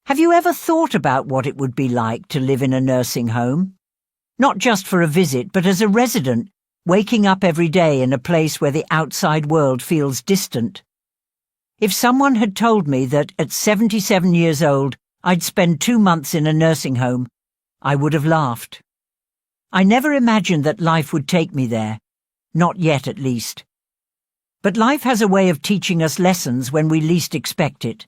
Have you ever thought about what it would be like to live in a nursing home? Not just for a visit, but as a resident, waking up every day in a place where the outside world feels distant. If someone had told me that at 77 years old I'd spend 2 months in a nursing home, I would have laughed. I never imagined that life would take me there, not yet at least. But life has a way of teaching us lessons when we least expect it.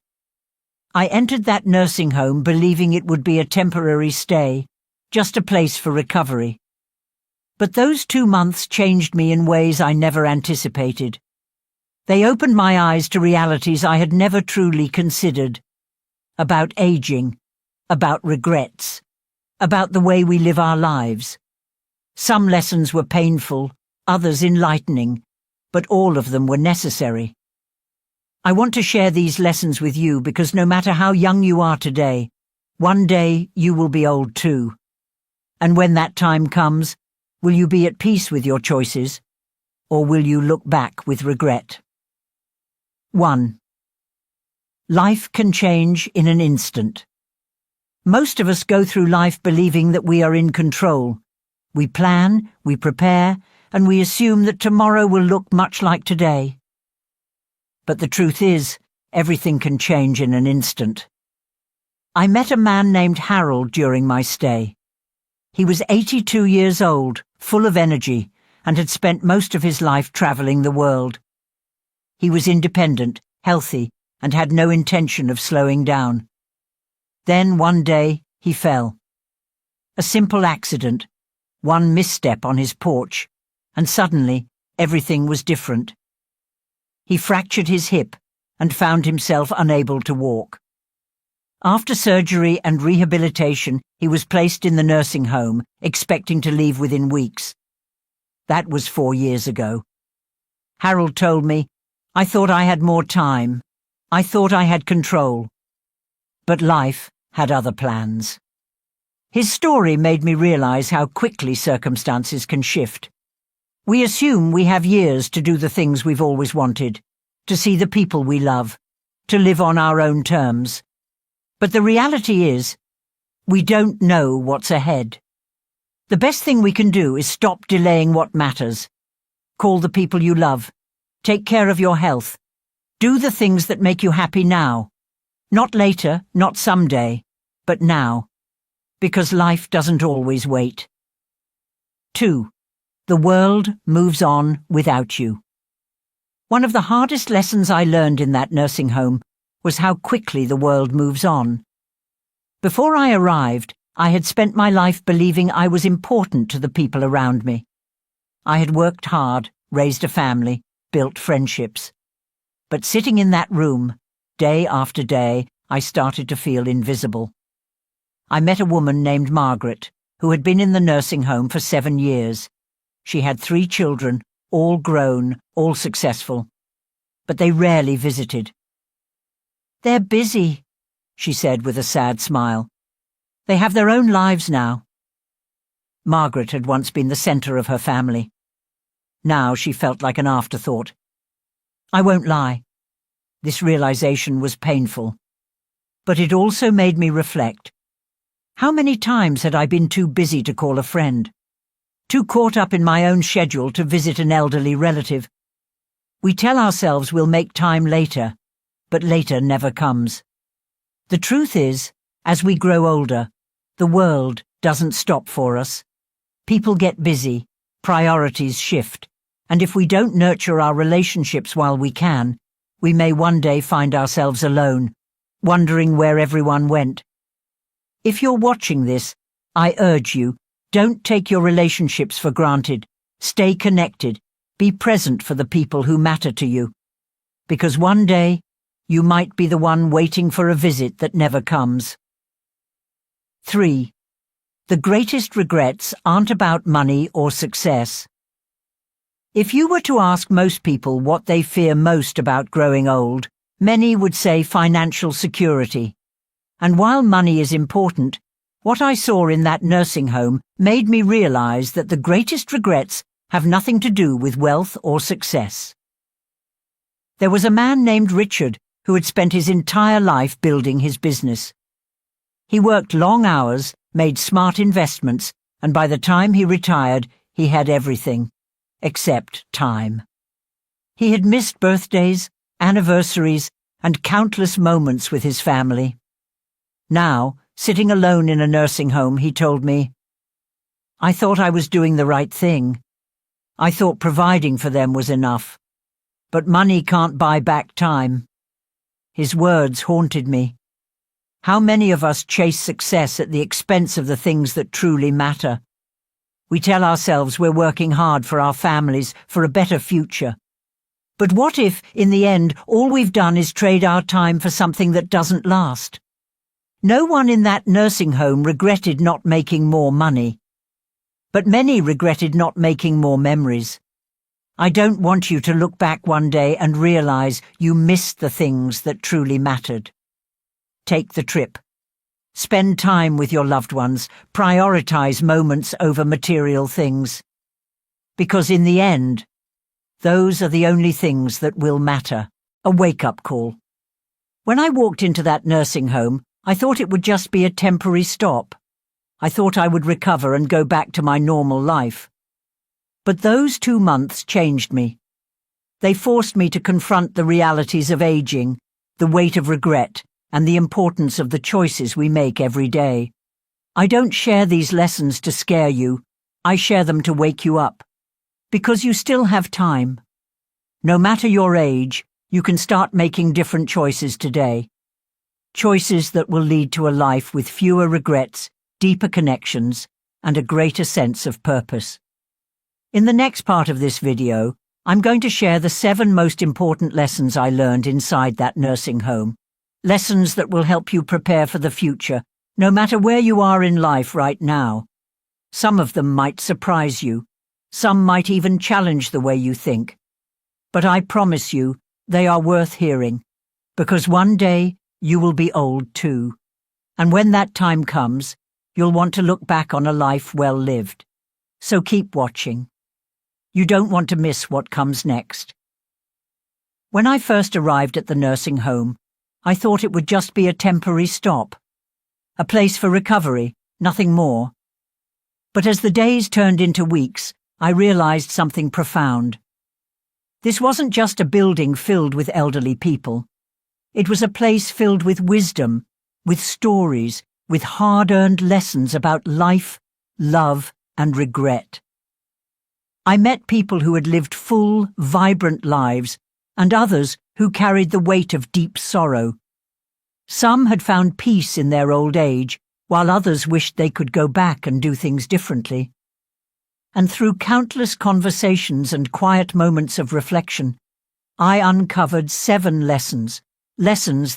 I entered that nursing home believing it would be a temporary stay, just a place for recovery. But those 2 months changed me in ways I never anticipated. They opened my eyes to realities I had never truly considered. About aging, about regrets, about the way we live our lives. Some lessons were painful, others enlightening, but all of them were necessary. I want to share these lessons with you because no matter how young you are today, one day you will be old too. And when that time comes, will you be at peace with your choices, or will you look back with regret? 1. Life can change in an instant. Most of us go through life believing that we are in control. We plan, we prepare, and we assume that tomorrow will look much like today. But the truth is, everything can change in an instant. I met a man named Harold during my stay. He was 82 years old, full of energy, and had spent most of his life traveling the world. He was independent, healthy, and had no intention of slowing down. Then one day he fell. A simple accident, one misstep on his porch, and suddenly everything was different. He fractured his hip and found himself unable to walk. After surgery and rehabilitation, he was placed in the nursing home, expecting to leave within weeks. That was 4 years ago. Harold told me, "I thought I had more time. I thought I had control." But life had other plans. His story made me realize how quickly circumstances can shift. We assume we have years to do the things we've always wanted, to see the people we love, to live on our own terms. But the reality is, we don't know what's ahead. The best thing we can do is stop delaying what matters. Call the people you love. Take care of your health. Do the things that make you happy now. Not later, not someday, but now. Because life doesn't always wait. 2. The world moves on without you. One of the hardest lessons I learned in that nursing home was how quickly the world moves on. Before I arrived, I had spent my life believing I was important to the people around me. I had worked hard, raised a family, built friendships. But sitting in that room, day after day, I started to feel invisible. I met a woman named Margaret, who had been in the nursing home for 7 years. She had 3 children, all grown, all successful. But they rarely visited. "They're busy," she said with a sad smile. "They have their own lives now." Margaret had once been the center of her family. Now she felt like an afterthought. I won't lie. This realization was painful. But it also made me reflect. How many times had I been too busy to call a friend? Too caught up in my own schedule to visit an elderly relative? We tell ourselves we'll make time later, but later never comes. The truth is, as we grow older, the world doesn't stop for us. People get busy, priorities shift, and if we don't nurture our relationships while we can, we may one day find ourselves alone, wondering where everyone went. If you're watching this, I urge you, don't take your relationships for granted. Stay connected. Be present for the people who matter to you. Because one day, you might be the one waiting for a visit that never comes. 3. The greatest regrets aren't about money or success. If you were to ask most people what they fear most about growing old, many would say financial security. And while money is important, what I saw in that nursing home made me realize that the greatest regrets have nothing to do with wealth or success. There was a man named Richard who had spent his entire life building his business. He worked long hours, made smart investments, and by the time he retired, he had everything, except time. He had missed birthdays, anniversaries, and countless moments with his family. Now, sitting alone in a nursing home, he told me, "I thought I was doing the right thing. I thought providing for them was enough. But money can't buy back time." His words haunted me. How many of us chase success at the expense of the things that truly matter? We tell ourselves we're working hard for our families, for a better future. But what if, in the end, all we've done is trade our time for something that doesn't last? No one in that nursing home regretted not making more money. But many regretted not making more memories. I don't want you to look back one day and realize you missed the things that truly mattered. Take the trip. Spend time with your loved ones. Prioritize moments over material things. Because in the end, those are the only things that will matter. A wake-up call. When I walked into that nursing home, I thought it would just be a temporary stop. I thought I would recover and go back to my normal life. But those 2 months changed me. They forced me to confront the realities of aging, the weight of regret, and the importance of the choices we make every day. I don't share these lessons to scare you. I share them to wake you up. Because you still have time. No matter your age, you can start making different choices today. Choices that will lead to a life with fewer regrets, deeper connections, and a greater sense of purpose. In the next part of this video, I'm going to share the 7 most important lessons I learned inside that nursing home. Lessons that will help you prepare for the future, no matter where you are in life right now. Some of them might surprise you. Some might even challenge the way you think. But I promise you, they are worth hearing, because one day you will be old too. And when that time comes, you'll want to look back on a life well lived. So keep watching. You don't want to miss what comes next. When I first arrived at the nursing home, I thought it would just be a temporary stop. A place for recovery, nothing more. But as the days turned into weeks, I realized something profound. This wasn't just a building filled with elderly people. It was a place filled with wisdom, with stories, with hard-earned lessons about life, love, and regret. I met people who had lived full, vibrant lives, and others who carried the weight of deep sorrow. Some had found peace in their old age, while others wished they could go back and do things differently. And through countless conversations and quiet moments of reflection, I uncovered 7 lessons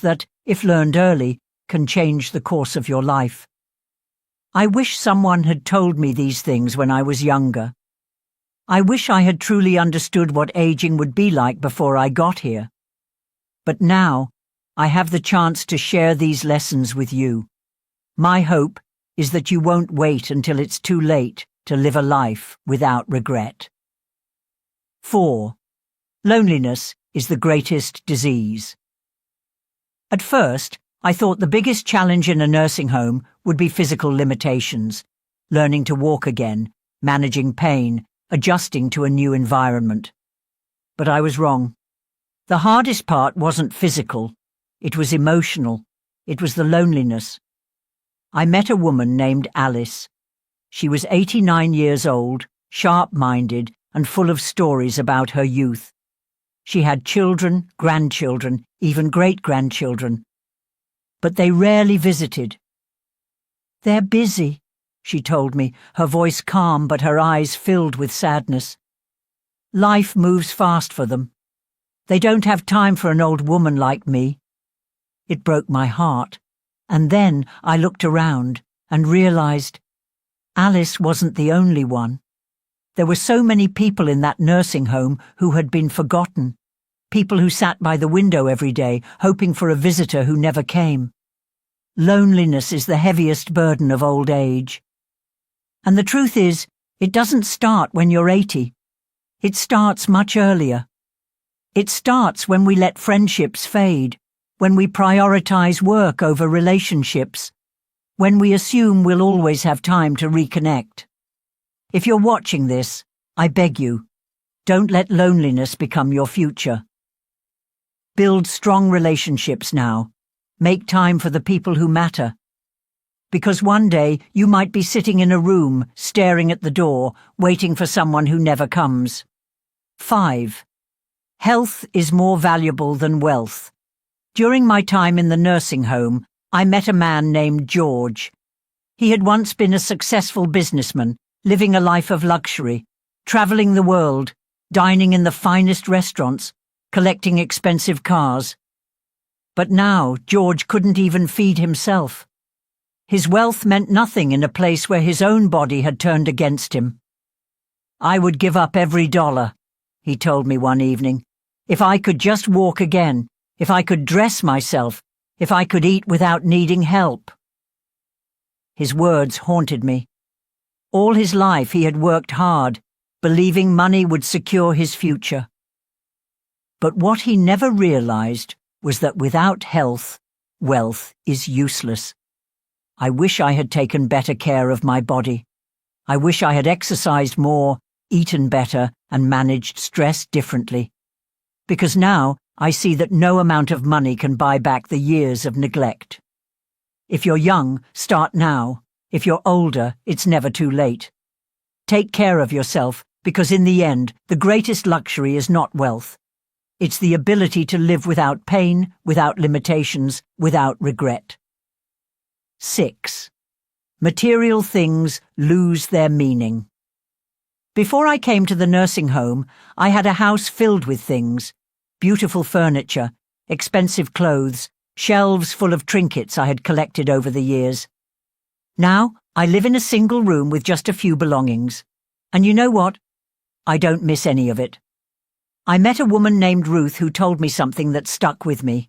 that, if learned early, can change the course of your life. I wish someone had told me these things when I was younger. I wish I had truly understood what aging would be like before I got here. But now, I have the chance to share these lessons with you. My hope is that you won't wait until it's too late to live a life without regret. 4. Loneliness is the greatest disease. At first, I thought the biggest challenge in a nursing home would be physical limitations, learning to walk again, managing pain, adjusting to a new environment. But I was wrong. The hardest part wasn't physical, it was emotional, it was the loneliness. I met a woman named Alice. She was 89 years old, sharp-minded, and full of stories about her youth. She had children, grandchildren, even great-grandchildren. But they rarely visited. "They're busy," she told me, her voice calm but her eyes filled with sadness. "Life moves fast for them. They don't have time for an old woman like me." It broke my heart, and then I looked around and realized Alice wasn't the only one. There were so many people in that nursing home who had been forgotten, people who sat by the window every day, hoping for a visitor who never came. Loneliness is the heaviest burden of old age. And the truth is, it doesn't start when you're 80. It starts much earlier. It starts when we let friendships fade, when we prioritize work over relationships, when we assume we'll always have time to reconnect. If you're watching this, I beg you, don't let loneliness become your future. Build strong relationships now. Make time for the people who matter. Because one day you might be sitting in a room, staring at the door, waiting for someone who never comes. 5. Health is more valuable than wealth. During my time in the nursing home, I met a man named George. He had once been a successful businessman, living a life of luxury, traveling the world, dining in the finest restaurants, collecting expensive cars. But now George couldn't even feed himself. His wealth meant nothing in a place where his own body had turned against him. "I would give up every dollar," he told me one evening, "if I could just walk again, if I could dress myself, if I could eat without needing help." His words haunted me. All his life he had worked hard, believing money would secure his future. But what he never realized was that without health, wealth is useless. I wish I had taken better care of my body. I wish I had exercised more, eaten better, and managed stress differently. Because now I see that no amount of money can buy back the years of neglect. If you're young, start now. If you're older, it's never too late. Take care of yourself, because in the end, the greatest luxury is not wealth. It's the ability to live without pain, without limitations, without regret. 6. Material things lose their meaning. Before I came to the nursing home, I had a house filled with things: beautiful furniture, expensive clothes, shelves full of trinkets I had collected over the years. Now, I live in a single room with just a few belongings. And you know what? I don't miss any of it. I met a woman named Ruth who told me something that stuck with me.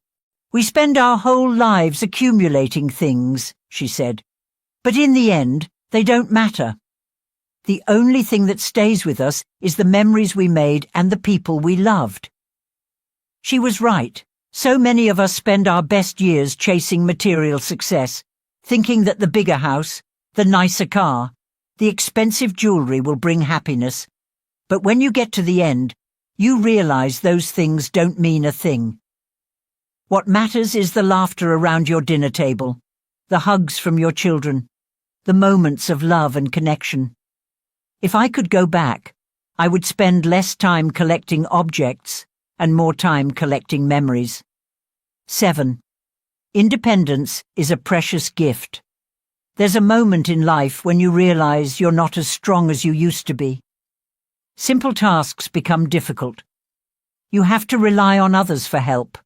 "We spend our whole lives accumulating things," she said. "But in the end, they don't matter. The only thing that stays with us is the memories we made and the people we loved." She was right. So many of us spend our best years chasing material success, thinking that the bigger house, the nicer car, the expensive jewelry will bring happiness. But when you get to the end, you realize those things don't mean a thing. What matters is the laughter around your dinner table, the hugs from your children, the moments of love and connection. If I could go back, I would spend less time collecting objects and more time collecting memories. 7. Independence is a precious gift. There's a moment in life when you realize you're not as strong as you used to be. Simple tasks become difficult. You have to rely on others for help.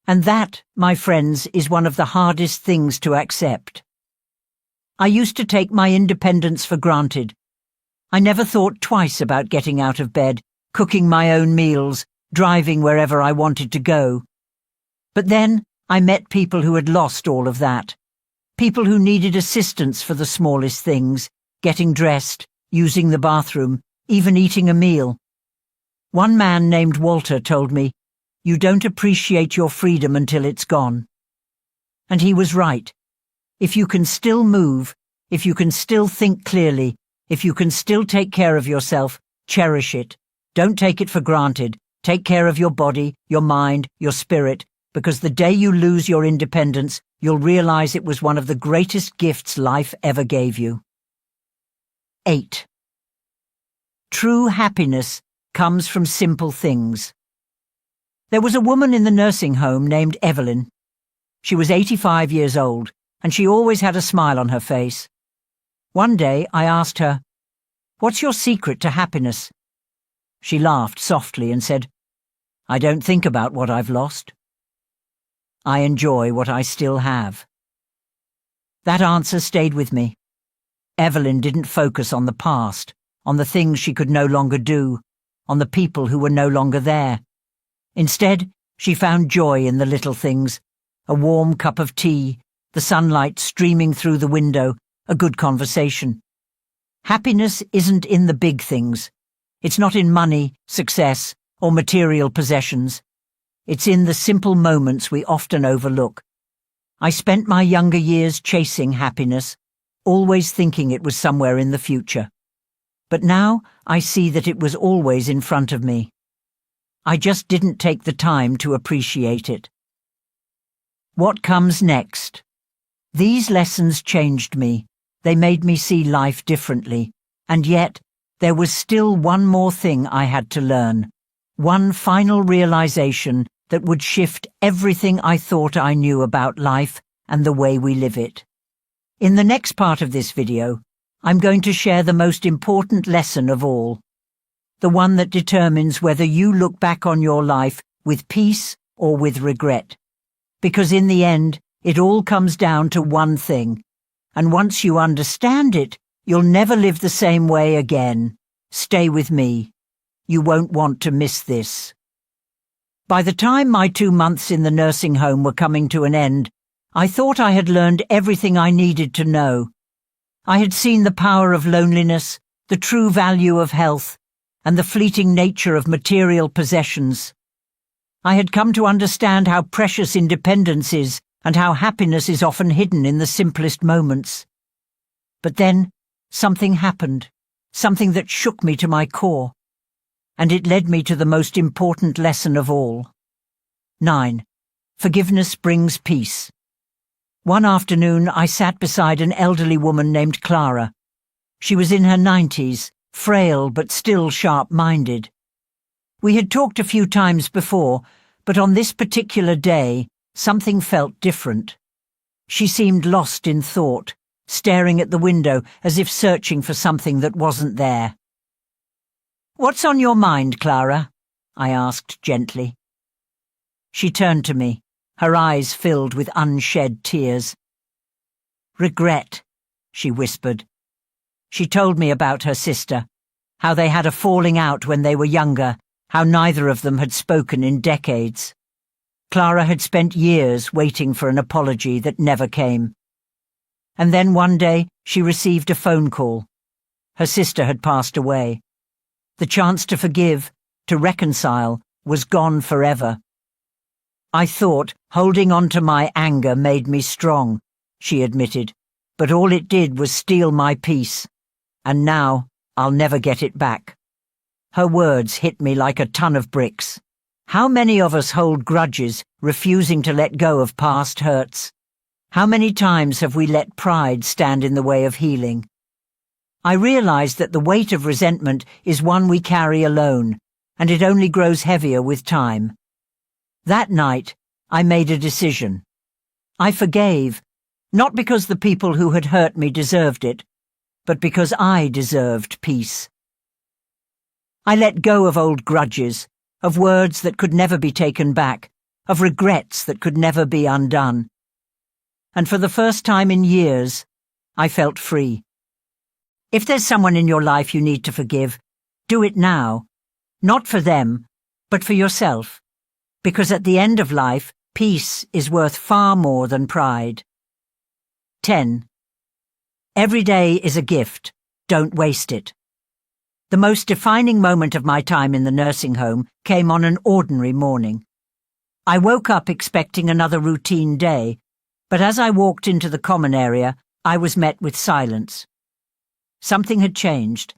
And that, my friends, is one of the hardest things to accept. I used to take my independence for granted. I never thought twice about getting out of bed, cooking my own meals, driving wherever I wanted to go. But then I met people who had lost all of that. People who needed assistance for the smallest things, getting dressed, using the bathroom, even eating a meal. One man named Walter told me, "You don't appreciate your freedom until it's gone." And he was right. If you can still move, if you can still think clearly, if you can still take care of yourself, cherish it. Don't take it for granted. Take care of your body, your mind, your spirit, because the day you lose your independence, you'll realize it was one of the greatest gifts life ever gave you. 8. True happiness comes from simple things. There was a woman in the nursing home named Evelyn. She was 85 years old, and she always had a smile on her face. One day I asked her, "What's your secret to happiness?" She laughed softly and said, "I don't think about what I've lost. I enjoy what I still have." That answer stayed with me. Evelyn didn't focus on the past, on the things she could no longer do, on the people who were no longer there. Instead, she found joy in the little things: a warm cup of tea, the sunlight streaming through the window, a good conversation. Happiness isn't in the big things. It's not in money, success, or material possessions. It's in the simple moments we often overlook. I spent my younger years chasing happiness, always thinking it was somewhere in the future. But now I see that it was always in front of me. I just didn't take the time to appreciate it. What comes next? These lessons changed me. They made me see life differently. And yet, there was still one more thing I had to learn. One final realization that would shift everything I thought I knew about life and the way we live it. In the next part of this video, I'm going to share the most important lesson of all. The one that determines whether you look back on your life with peace or with regret. Because in the end, it all comes down to one thing. And once you understand it, you'll never live the same way again. Stay with me. You won't want to miss this. By the time my 2 months in the nursing home were coming to an end, I thought I had learned everything I needed to know. I had seen the power of loneliness, the true value of health, and the fleeting nature of material possessions. I had come to understand how precious independence is and how happiness is often hidden in the simplest moments. But then, something happened, something that shook me to my core, and it led me to the most important lesson of all. 9. Forgiveness brings peace. One afternoon, I sat beside an elderly woman named Clara. She was in her 90s, frail but still sharp-minded. We had talked a few times before, but on this particular day, something felt different. She seemed lost in thought, staring at the window as if searching for something that wasn't there. "What's on your mind, Clara?" I asked gently. She turned to me, her eyes filled with unshed tears. "Regret," she whispered. She told me about her sister, how they had a falling out when they were younger, how neither of them had spoken in decades. Clara had spent years waiting for an apology that never came. And then one day she received a phone call. Her sister had passed away. The chance to forgive, to reconcile, was gone forever. "I thought holding on to my anger made me strong," she admitted, "but all it did was steal my peace. And now I'll never get it back." Her words hit me like a ton of bricks. How many of us hold grudges, refusing to let go of past hurts? How many times have we let pride stand in the way of healing? I realized that the weight of resentment is one we carry alone, and it only grows heavier with time. That night, I made a decision. I forgave, not because the people who had hurt me deserved it, but because I deserved peace. I let go of old grudges, of words that could never be taken back, of regrets that could never be undone. And for the first time in years, I felt free. If there's someone in your life you need to forgive, do it now. Not for them, but for yourself. Because at the end of life, peace is worth far more than pride. 10. Every day is a gift. Don't waste it. The most defining moment of my time in the nursing home came on an ordinary morning. I woke up expecting another routine day, but as I walked into the common area, I was met with silence. Something had changed.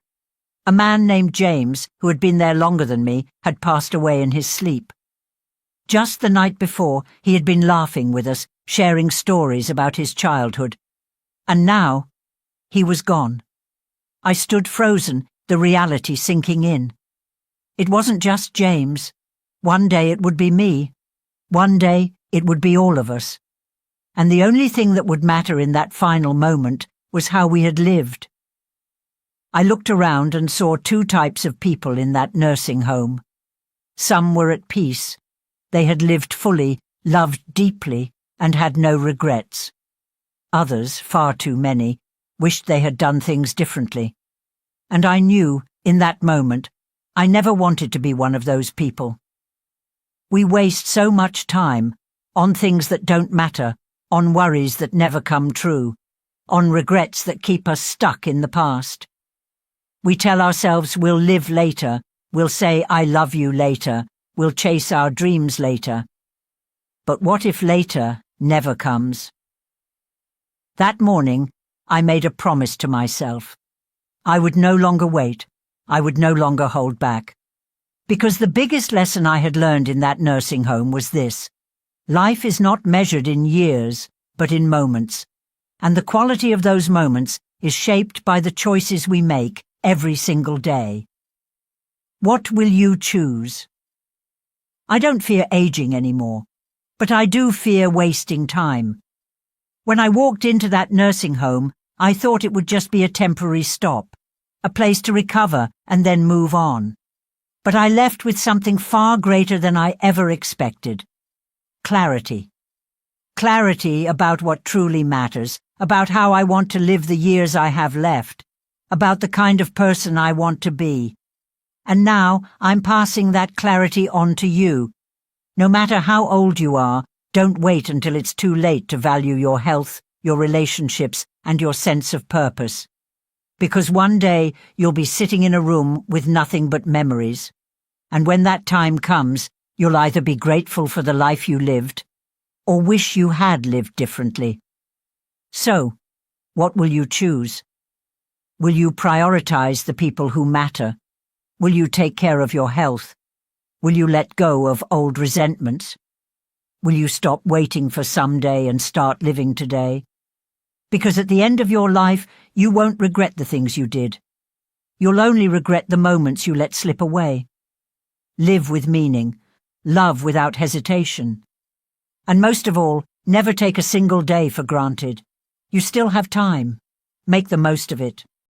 A man named James, who had been there longer than me, had passed away in his sleep. Just the night before, he had been laughing with us, sharing stories about his childhood. And now, he was gone. I stood frozen, the reality sinking in. It wasn't just James. One day it would be me. One day it would be all of us. And the only thing that would matter in that final moment was how we had lived. I looked around and saw two types of people in that nursing home. Some were at peace. They had lived fully, loved deeply, and had no regrets. Others, far too many, wished they had done things differently. And I knew, in that moment, I never wanted to be one of those people. We waste so much time on things that don't matter, on worries that never come true, on regrets that keep us stuck in the past. We tell ourselves we'll live later, we'll say I love you later, we'll chase our dreams later. But what if later never comes. That morning, I made a promise to myself. I would no longer wait. I would no longer hold back. Because the biggest lesson I had learned in that nursing home was this: life is not measured in years, but in moments. And the quality of those moments is shaped by the choices we make every single day. What will you choose? I don't fear aging anymore, but I do fear wasting time. When I walked into that nursing home, I thought it would just be a temporary stop, a place to recover and then move on. But I left with something far greater than I ever expected. Clarity. Clarity about what truly matters, about how I want to live the years I have left, about the kind of person I want to be. And now I'm passing that clarity on to you. No matter how old you are, don't wait until it's too late to value your health, your relationships, and your sense of purpose. Because one day you'll be sitting in a room with nothing but memories. And when that time comes, you'll either be grateful for the life you lived, or wish you had lived differently. So, what will you choose? Will you prioritize the people who matter? Will you take care of your health? Will you let go of old resentments? Will you stop waiting for someday and start living today? Because at the end of your life, you won't regret the things you did. You'll only regret the moments you let slip away. Live with meaning. Love without hesitation. And most of all, never take a single day for granted. You still have time. Make the most of it.